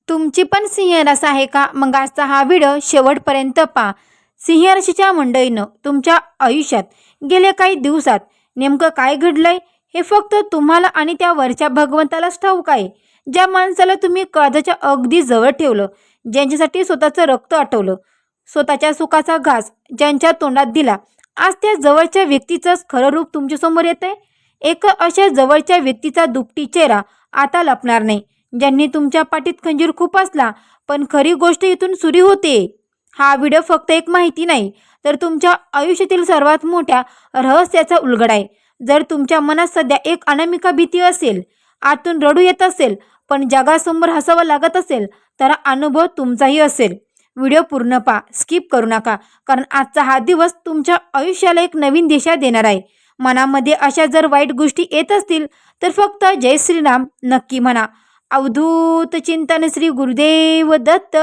तुमची पण सिंह रास आहे का? मग आजचा हा व्हिडिओ शेवटपर्यंत पहा. सिंह राशीच्या मंडळीनं तुमच्या आयुष्यात गेल्या काही दिवसात नेमकं काय घडलंय हे फक्त तुम्हाला आणि त्या वरच्या भगवंतालाच ठाऊक आहे. ज्या माणसाला तुम्ही काळजाच्या अगदी जवळ ठेवलं, ज्यांच्यासाठी स्वतःचं रक्त आटवलं, स्वतःच्या सुखाचा घास ज्यांच्या तोंडात दिला, आज त्या जवळच्या व्यक्तीचंच खरं रूप तुमच्यासमोर येतंय. एका अशा जवळच्या व्यक्तीचा दुपटी चेहरा आता लपणार नाही, ज्यांनी तुमच्या पाठीत खंजीर खूप असला, पण खरी गोष्ट इथून सुरू होते. हा व्हिडिओ फक्त एक माहिती नाही, तर तुमच्या आयुष्यातील सर्वात मोठ्या रहस्याचा उलगडा आहे. जर तुमच्या मनात सध्या एक अनामिका भीती असेल, आतून रडू येत असेल, पण जगासमोर हसावं लागत असेल, तर अनुभव तुमचाही असेल. व्हिडिओ पूर्ण पहा, स्किप करू नका, कारण आजचा हा दिवस तुमच्या आयुष्याला एक नवीन दिशा देणार आहे. मनामध्ये अशा जर वाईट गोष्टी येत असतील, तर फक्त जय श्रीराम नक्की म्हणा. अवधूत चिंतन श्री गुरुदेव दत्त.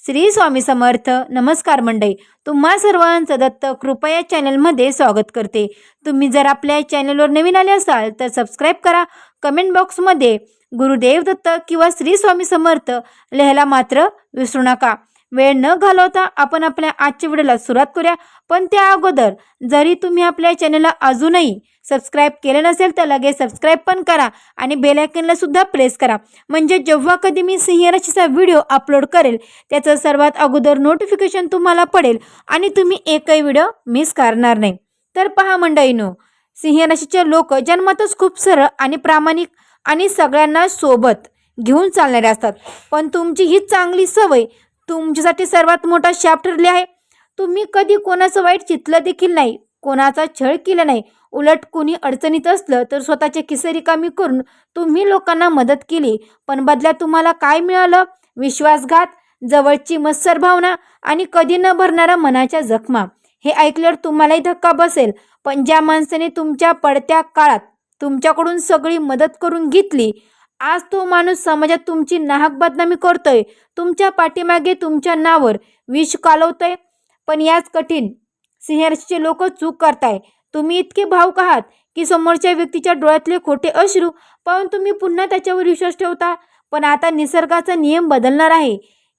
श्री स्वामी समर्थ. नमस्कार मंडळी, तुम्हा सर्वांचं दत्त कृपा या चॅनलमध्ये स्वागत करते. तुम्ही जर आपल्या चॅनलवर नवीन आले असाल तर सबस्क्राईब करा. कमेंट बॉक्समध्ये गुरुदेव दत्त किंवा श्री स्वामी समर्थ लिहायला मात्र विसरू नका. वेळ न घालवता आपण आपल्या आजच्या व्हिडिओला सुरुवात करूया. पण त्या अगोदर जरी तुम्ही आपल्या चॅनलला अजूनही सबस्क्राईब केलं नसेल तर लगेच सबस्क्राईब पण करा आणि बेल आयकॉनला सुद्धा प्रेस करा, म्हणजे जेव्हा कधी मी सिंह राशीचा व्हिडिओ अपलोड करेल त्याचं सर्वात अगोदर नोटिफिकेशन तुम्हाला पडेल आणि तुम्ही एकही व्हिडिओ मिस करणार नाही. तर पहा मंडळींनो, सिंह राशीचे लोक जन्मातच खूप सरळ आणि प्रामाणिक आणि सगळ्यांना सोबत घेऊन चालणारे असतात. पण तुमची ही चांगली सवय तुमच्यासाठी सर्वात मोठा शाप ठरली आहे. तुम्ही कधी कोणाचं वाईट चितलं देखील नाही, कोणाचा छळ केला नाही. उलट कोणी अडचणीत असलं तर स्वतःचे खिसे रिकामी करून तुम्ही लोकांना मदत केली. पण बदल्यात तुम्हाला काय मिळालं? विश्वासघात, जवळची मत्सर भावना आणि कधी न भरणारा मनाच्या जखमा. हे ऐकल्यावर तुम्हालाही धक्का बसेल, पण ज्या माणसाने तुमच्या पडत्या काळात तुमच्याकडून सगळी मदत करून घेतली, आज तो माणूस समाजात तुमची नाहक बदनामी करतोय, तुमच्या पाठीमागे तुमच्या नावावर विष कालवतोय. पण याच कठीण सिंह राशीचे लोक चूक करताय. तुम्ही इतके भावुक आहात की समोरच्या व्यक्तीच्या डोळ्यातले खोटे अश्रू पाहून तुम्ही पुन्हा त्याच्यावर विश्वास ठेवता. पण आता निसर्गाचा नियम बदलणार आहे.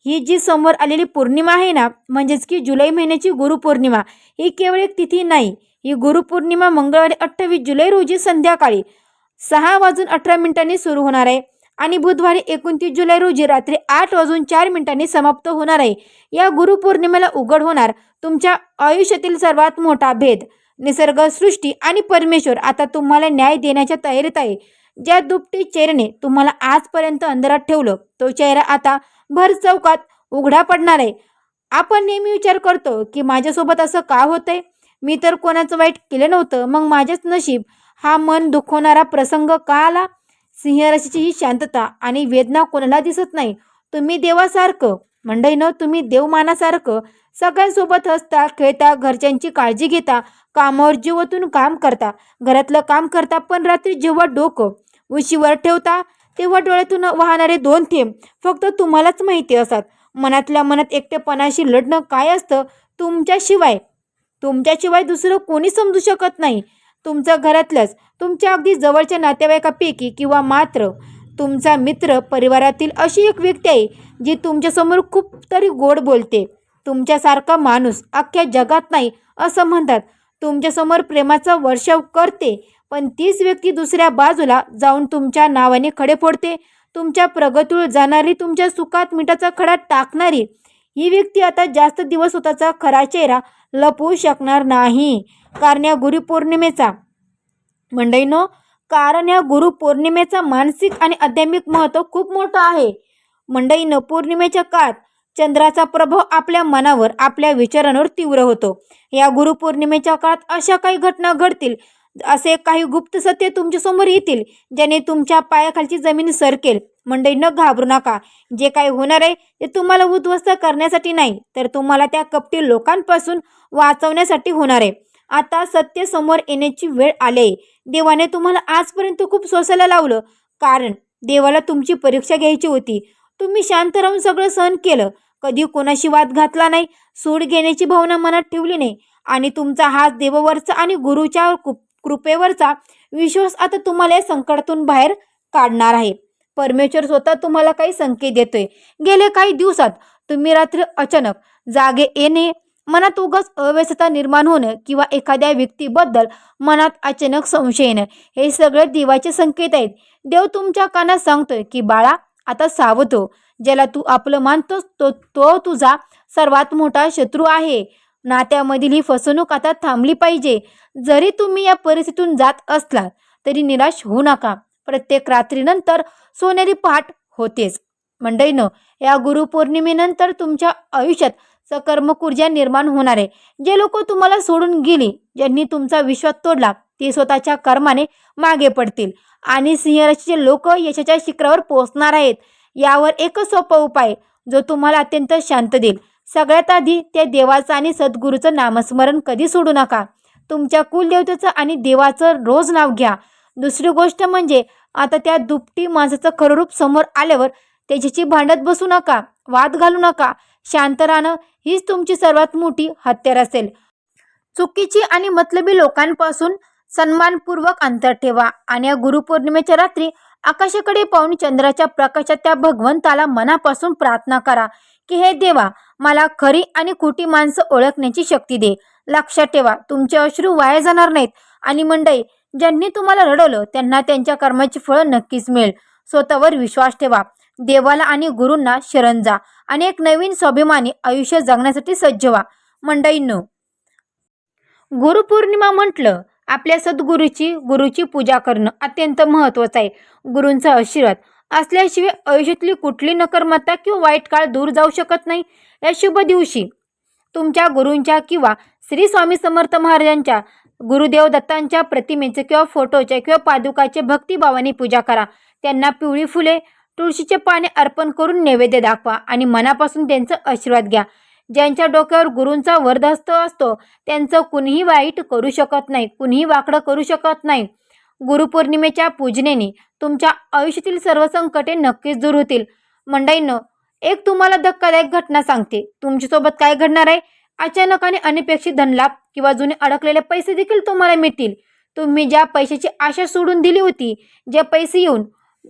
ही जी समोर आलेली पौर्णिमा आहे ना, म्हणजेच की जुलै महिन्याची गुरुपौर्णिमा, ही केवळ एक तिथी नाही. ही गुरुपौर्णिमा मंगळवारी 28 जुलै रोजी संध्याकाळी 6:18 सुरू होणार आहे आणि बुधवारी 29 जुलै रोजी रात्री 8:04 समाप्त होणार आहे. या गुरुपौर्णिमेला उघड होणार तुमच्या आयुष्यातील सर्वात मोठा भेद. निसर्ग, सृष्टी आणि परमेश्वर आता तुम्हाला न्याय देण्याच्या तयारीत आहे. ज्या दुपटी चेहऱ्याने तुम्हाला आजपर्यंत अंधारात ठेवलं, तो चेहरा आता भर चौकात उघडा पडणार आहे. आपण नेहमी विचार करतो की माझ्यासोबत असं का होतंय, मी तर कोणाचं वाईट केलं नव्हतं, मग माझेच नशीब. हा मन दुखवणारा प्रसंग का आला? सिंह राशीची ही शांतता आणि वेदना कोणाला दिसत नाही. तुम्ही देवासारखं मंडळीनं, तुम्ही देवमानासारखं सगळ्यांसोबत हसता खेळता, घरच्यांची काळजी घेता, कामावर जीवातून काम करता, घरातलं काम करता, पण रात्री जेव्हा डोकं उशीवर ठेवता तेव्हा डोळ्यातून वाहणारे 2 थेंब फक्त तुम्हालाच माहिती असतात. मनातल्या मनात एकटेपणाशी लढणं काय असतं तुमच्याशिवाय दुसरं कोणी समजू शकत नाही. तुमच्या घरातल्याच, तुमच्या अगदी जवळच्या नातेवाईकापैकी किंवा मात्र तुमचा मित्र परिवारातील अशी एक व्यक्ती आहे जी तुमच्यासमोर खूप तरी गोड बोलते. तुमच्यासारखा माणूस अख्ख्या जगात नाही असं म्हणतात. तुमच्यासमोर प्रेमाचा वर्षाव करते, पण तीच व्यक्ती दुसऱ्या बाजूला जाऊन तुमच्या नावाने खडे फोडते. तुमच्या प्रगतीवर जाणारी, तुमच्या सुखात मिठाचा खडा टाकणारी ही व्यक्ती आता जास्त दिवस स्वतःचा खरा चेहरा लपवू शकणार नाही. कारण या गुरुपौर्णिमेचा मानसिक आणि आध्यात्मिक महत्त्व खूप मोठं आहे. मंडळीनं, पौर्णिमेच्या काळात चंद्राचा प्रभाव आपल्या मनावर, आपल्या विचारांवर तीव्र होतो. या गुरुपौर्णिमेच्या काळात अशा काही घटना घडतील, असे काही गुप्त सत्य तुमच्यासमोर येतील, ज्याने तुमच्या पायाखालची जमीन सरकेल. मंडळीनं, घाबरू नका. जे काही होणार आहे ते तुम्हाला उद्ध्वस्त करण्यासाठी नाही, तर तुम्हाला त्या कपटी लोकांपासून वाचवण्यासाठी होणार आहे. आता सत्य समोर येण्याची वेळ आली. देवाने तुम्हाला आजपर्यंत खूप सोसायला लावलं, कारण देवाला तुमची परीक्षा घ्यायची होती. तुम्ही शांत राहून सगळं सहन केलं, कधी कोणाशी वाद घातला नाही, सूड घेण्याची भावना मनात ठेवली नाही आणि तुमचा हाच देवावरचा आणि गुरुच्या कृपेवरचा विश्वास आता तुम्हाला या संकटातून बाहेर काढणार आहे. परमेश्वर स्वतः तुम्हाला काही संकेत देतोय. गेले काही दिवसात तुम्ही रात्री अचानक जागे येणे, मनात उगाच अव्यवस्था निर्माण होणं किंवा एखाद्या व्यक्तीबद्दल मनात अचानक संशय येणं, हे सगळे देवाचे संकेत आहेत. देव तुमच्या कानात सांगतोय की बाळा, आता सावध हो. ज्याला तू आपलं मानतोस तो तुझा सर्वात मोठा शत्रू आहे. नात्यामधील ही फसवणूक आता थांबली पाहिजे. जरी तुम्ही या परिस्थितीतून जात असलात तरी निराश होऊ नका. प्रत्येक रात्रीनंतर सोनेरी पहाट होतेच. मंडळींनो, या गुरुपौर्णिमेनंतर तुमच्या आयुष्यात सकारात्मक ऊर्जा निर्माण होणार आहे. जे लोक तुम्हाला सोडून गेली, ज्यांनी तुमचा विश्वास तोडला, ते स्वतःच्या कर्माने मागे पडतील आणि सिंह राशीचे लोक यशाच्या शिखरावर पोहोचणार आहेत. यावर एकच सोपा उपाय जो तुम्हाला अत्यंत शांत देईल. सगळ्यात आधी त्या देवाचं आणि सद्गुरूचं नामस्मरण कधी सोडू नका. तुमच्या कुलदेवतेचं आणि देवाचं रोज नाव घ्या. दुसरी गोष्ट म्हणजे आता त्या दुपटी माणसाचं खरं रूप समोर आल्यावर त्याच्याशी भांडत बसू नका, वाद घालू नका. शांत राहणं हीच तुमची सर्वात मोठी हत्यार असेल. चुकीची आणि मतलबी लोकांपासून सन्मानपूर्वक अंतर ठेवा आणि या गुरुपौर्णिमेच्या रात्री आकाशाकडे पाहून चंद्राच्या प्रकाशात त्या भगवंताला मनापासून प्रार्थना करा की हे देवा, मला खरी आणि खोटी माणसं ओळखण्याची शक्ती दे. लक्षात ठेवा, तुमचे अश्रू वाया जाणार नाहीत आणि मंडळी, ज्यांनी तुम्हाला रडवलं त्यांना त्यांच्या कर्माची फळं नक्कीच मिळेल. स्वतःवर विश्वास ठेवा, देवाला आणि गुरूंना शरण जा आणि एक नवीन स्वाभिमानी आयुष्य जगण्यासाठी सज्ज व्हा. मंडळींनो, गुरुपौर्णिमा म्हटलं आपल्या गुरुची पूजा करणं अत्यंत महत्त्वाचं आहे. गुरूंचा आशीर्वाद असल्याशिवाय आयुष्यातली कुठली नकारमात्ता किंवा वाईट काळ दूर जाऊ शकत नाही. या शुभ दिवशी तुमच्या गुरूंच्या किंवा श्री स्वामी समर्थ महाराजांच्या, गुरुदेव दत्तांच्या प्रतिमेचे किंवा फोटोचे किंवा पादुकाचे भक्तिभावाने पूजा करा. त्यांना पिवळी फुले, तुळशीचे पाने अर्पण करून नैवेद्य दाखवा आणि मनापासून त्यांचा आशीर्वाद घ्या. ज्यांच्या डोक्यावर गुरूंचा वरदहस्त असतो त्यांचं कुणीही वाईट करू शकत नाही, कुणीही वाकडं करू शकत नाही. गुरुपौर्णिमेच्या पूजनेने तुमच्या आयुष्यातील सर्व संकटे नक्कीच दूर होतील. मंडळींनो, एक तुम्हाला धक्कादायक घटना सांगते. तुमच्यासोबत काय घडणार आहे? अचानक आणि अनपेक्षित धनलाभ किंवा जुने अडकलेले पैसे देखील तुम्हाला मिळतील. तुम्ही ज्या पैशाची आशा सोडून दिली होती, जे पैसे येऊन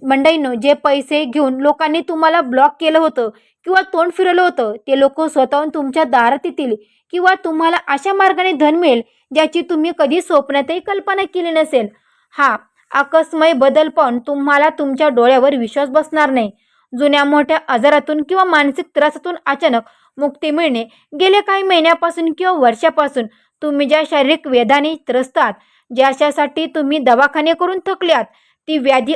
मंडळींनो, जे पैसे घेऊन लोकांनी तुम्हाला ब्लॉक केलं होतं किंवा तोंड फिरवलं होतं, ते लोक स्वतःहून तुमच्या दारात येतील किंवा तुम्हाला अशा मार्गाने धन मिळेल ज्याची तुम्ही कधी स्वप्नातही कल्पना केली नसेल. हा आकस्मिक बदल पाहून तुम्हाला तुमच्या डोळ्यावर विश्वास बसणार नाही. जुन्या मोठ्या आजारातून किंवा मानसिक त्रासातून अचानक मुक्ती मिळणे, गेल्या काही महिन्यापासून किंवा वर्षापासून तुम्ही ज्या शारीरिक वेदनाने त्रस्त आहात, ज्यासाठी तुम्ही दवाखाने करून थकले आहात, ती व्याधी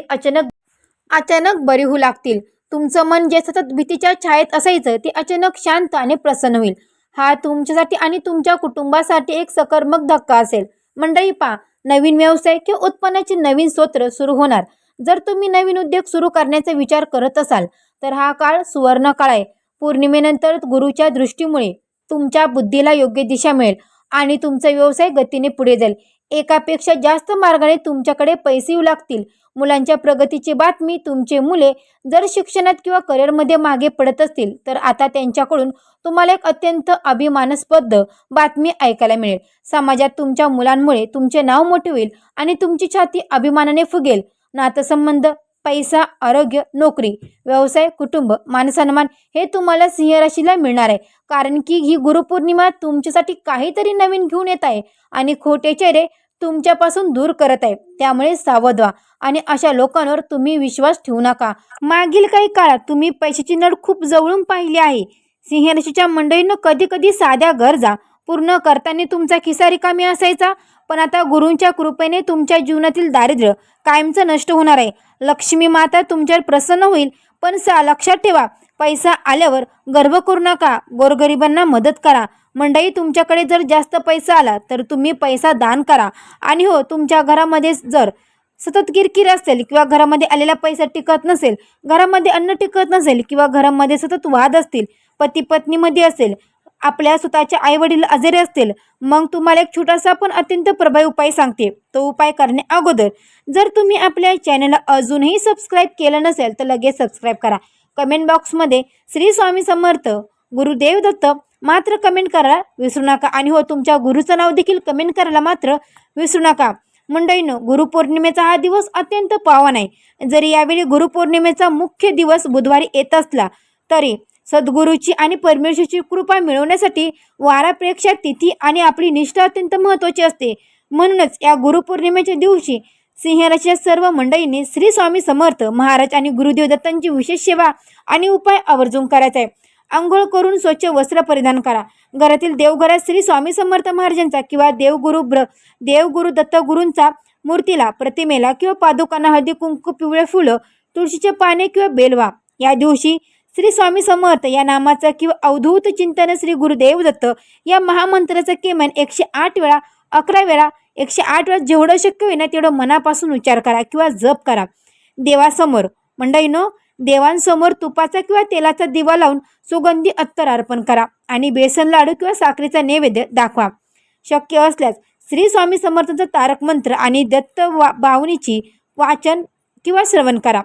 अचानक बरी होऊ लागतील. तुमचं मन जे सतत भीतीच्या छायेत असायचं ते अचानक शांत आणि प्रसन्न होईल. हा तुमच्यासाठी आणि तुमच्या कुटुंबासाठी एक सकारात्मक धक्का असेल. मंडळी, पहा, नवीन व्यवसाय किंवा उत्पन्नाचे नवीन स्रोत सुरू होणार. जर तुम्ही नवीन उद्योग सुरू करण्याचा विचार करत असाल तर हा काळ सुवर्ण काळ आहे. पौर्णिमेनंतर गुरुच्या दृष्टीमुळे तुमच्या बुद्धीला योग्य दिशा मिळेल आणि तुमचा व्यवसाय गतीने पुढे जाईल. एकापेक्षा जास्त मार्गाने तुमच्याकडे पैसे येऊ लागतील. मुलांच्या प्रगतीची बातमी. तुमचे मुले जर शिक्षणात किंवा करिअरमध्ये मागे पडत असतील तर आता त्यांच्याकडून तुम्हाला एक अत्यंत अभिमानास्पद बातमी ऐकायला मिळेल. समाजात तुमच्या मुलांमुळे तुमचे नाव मोठे होईल आणि तुमची छाती अभिमानाने फुगेल. नातेसंबंध, पैसा, आरोग्य, नोकरी, व्यवसाय, कुटुंब, मानसन्मान हे तुम्हाला सिंह राशीला मिळणार आहे. कारण की ही गुरुपौर्णिमा तुमच्यासाठी काहीतरी नवीन घेऊन येत आहे आणि खोटे चेहरे तुमच्यापासून दूर करत आहे. त्यामुळे सावध व्हा आणि अशा लोकांवर तुम्ही विश्वास ठेवू नका. मागील काही काळात तुम्ही पैशाची नड खूप जवळून पाहिली आहे. सिंह राशीच्या मंडळींनो, कधी कधी साध्या गरजा पूर्ण करताना तुमचा खिसा रिकामी असायचा, पण आता गुरूंच्या कृपेने तुमच्या जीवनातील दारिद्र्य कायमचं नष्ट होणार आहे. लक्ष्मी माता तुमच्यावर प्रसन्न होईल. पण लक्षात ठेवा, पैसा आल्यावर गर्व करू नका. गोरगरिबांना मदत करा. मंडळी, तुमच्याकडे जर जास्त पैसा आला तर तुम्ही पैसा दान करा. आणि हो, तुमच्या घरामध्ये जर सतत किरकिर असेल किंवा घरामध्ये आलेला पैसा टिकत नसेल, घरामध्ये अन्न टिकत नसेल किंवा घरामध्ये सतत वाद असतील, पती पत्नीमध्ये असेल, आपल्या स्वतःचे आईवडील आजारी असतील, मग तुम्हाला एक छोटासा पण अत्यंत प्रभावी उपाय सांगते. तो उपाय करण्या अगोदर जर तुम्ही आपल्या चॅनलला अजूनही सबस्क्राईब केलं नसेल तर लगेच सबस्क्राईब करा. कमेंट बॉक्समध्ये श्री स्वामी समर्थ, गुरुदेव दत्त मात्र कमेंट करायला विसरू नका. आणि हो, तुमच्या गुरुचं नाव देखील कमेंट करायला मात्र विसरू नका. मंडळींनो, गुरुपौर्णिमेचा हा दिवस अत्यंत पावन आहे. जरी यावेळी गुरुपौर्णिमेचा मुख्य दिवस बुधवारी येत असला तरी सद्गुरूची आणि परमेश्वरची कृपा मिळवण्यासाठी वारापेक्षा तिथी आणि आपली निष्ठा अत्यंत महत्त्वाची असते. म्हणूनच या गुरुपौर्णिमेच्या दिवशी सिंह राशीच्या सर्व मंडळींनी श्री स्वामी समर्थ महाराज आणि गुरुदेव दत्तांची विशेष सेवा आणि उपाय आवर्जून करायचा आहे. अंघोळ करून स्वच्छ वस्त्र परिधान करा. घरातील देवघरात श्री स्वामी समर्थ महाराजांचा किंवा देवगुरु दत्तगुरूंचा मूर्तीला, प्रतिमेला किंवा पादुकांना हळदी कुंकू, पिवळे फुलं, तुळशीचे पाने किंवा बेलवा. या दिवशी श्री स्वामी समर्थ या नामाचा किंवा अवधूत चिंतन श्री गुरुदेव दत्त या महामंत्राचा किमान 108 वेळा, 11 वेळा, 108 वेळा जेवढं शक्य होईना तेवढं मनापासून उच्चार करा किंवा जप करा. देवासमोर मंडळींनो, देवांसमोर तुपाचा किंवा तेलाचा दिवा लावून सुगंधी अत्तर अर्पण करा आणि बेसन लाडू किंवा साखरेचा नैवेद्य दाखवा. शक्य असल्यास श्री स्वामी समर्थांचा तारक मंत्र आणि दत्त बावनीची वाचन किंवा श्रवण करा.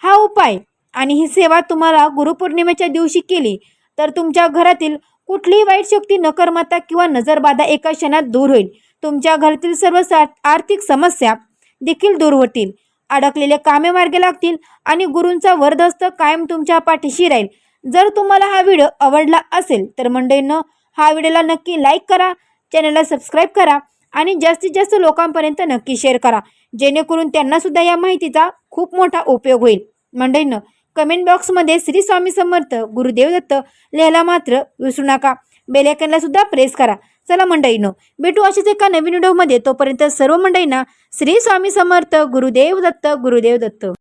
हा उपाय आणि ही सेवा तुम्हाला गुरुपौर्णिमेच्या दिवशी केली तर तुमच्या घरातील कुठलीही वाईट शक्ती, नकर्मता किंवा नजरबाधा एका क्षणात दूर होईल. तुमच्या घरातील सर्व आर्थिक समस्या देखील दूर होतील. अडकलेले कामे मार्गी लागतील आणि गुरूंचा वरदहस्त कायम तुमच्या पाठीशी राहील. जर तुम्हाला हा व्हिडिओ आवडला असेल तर मंडळींनो, हा व्हिडिओला नक्की लाईक करा, चॅनलला सबस्क्राईब करा आणि जास्तीत जास्त लोकांपर्यंत नक्की शेअर करा, जेणेकरून त्यांना सुद्धा या माहितीचा खूप मोठा उपयोग होईल. मंडळींनो, कमेंट बॉक्समध्ये श्री स्वामी समर्थ गुरुदेव दत्त लिहायला मात्र विसरू नका. बेल आयकॉनला सुद्धा प्रेस करा. चला मंडळींनो, भेटू अशाच एका नवीन व्हिडिओमध्ये. तोपर्यंत सर्व मंडळींना श्री स्वामी समर्थ गुरुदेव दत्त गुरुदेव दत्त.